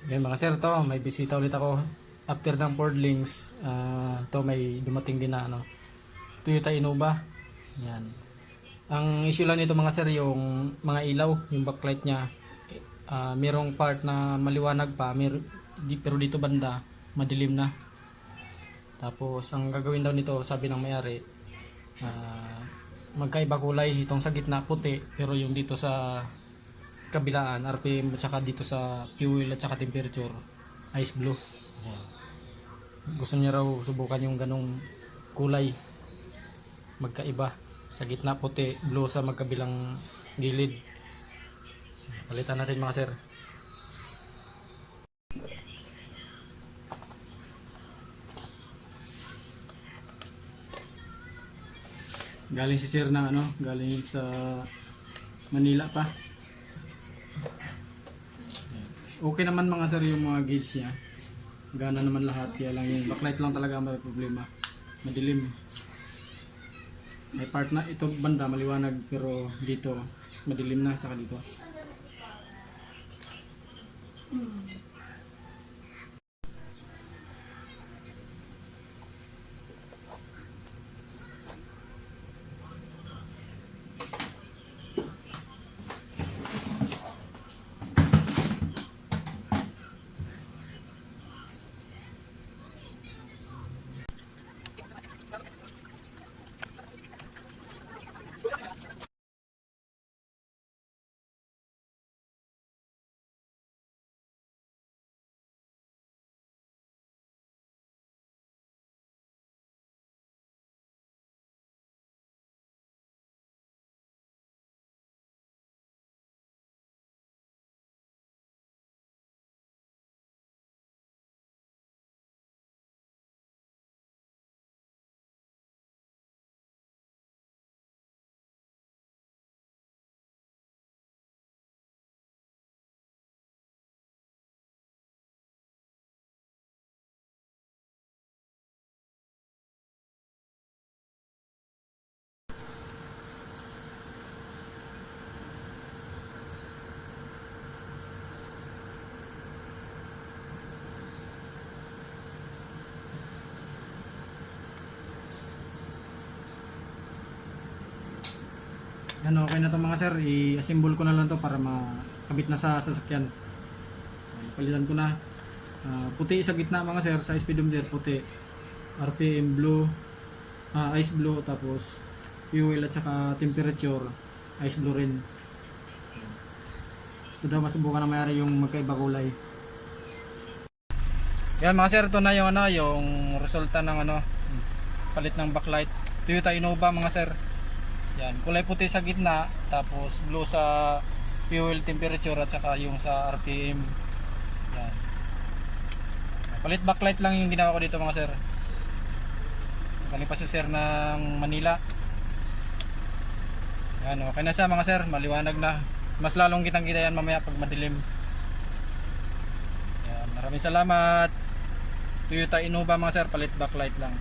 Yan mga sir, to may bisita ulit ako after ng Ford Links. To may dumating din na Toyota Innova. Yan. Ang issue lang nito mga sir, yung mga ilaw, yung backlight niya, merong part na maliwanag pa, pero dito banda madilim na. Tapos ang gagawin daw nito, sabi ng may-ari, magkaiba kulay, itong sa gitna puti, pero yung dito sa kabilaan RPM at saka dito sa fuel at saka temperature ice blue. Ayan. Gusto niya raw subukan yung ganong kulay, magkaiba, sa gitna puti, blue sa magkabilang gilid. Palitan natin mga sir. Galing si sir na galing sa Manila pa. Okay naman mga sir yung mga gauge niya. Gana naman lahat. Kaya lang yung backlight lang talaga may problema. Madilim. May part na ito banda maliwanag pero dito madilim na tsaka dito. Yan, okay na to mga sir. I-assemble ko na lang to para makabit na sa sasakyan. Palitan ko na. Puti sa gitna mga sir, sa speedometer puti. RPM blue, ice blue, tapos fuel at saka temperature ice blue rin. Gusto daw masubukan na mayari yung magkaiba kulay. Yan mga sir, ito na yung yung resulta ng palit ng backlight Toyota Innova mga sir. Yan, kulay puti sa gitna, tapos blue sa fuel temperature at saka yung sa RPM. Yan. Palit backlight lang yung ginawa ko dito mga sir. Galing pa si sir ng Manila. Yan, okay na siya mga sir, maliwanag na. Mas lalong kitang-kita yan mamaya pag madilim. Yan, maraming salamat. Toyota Innova mga sir, palit backlight lang.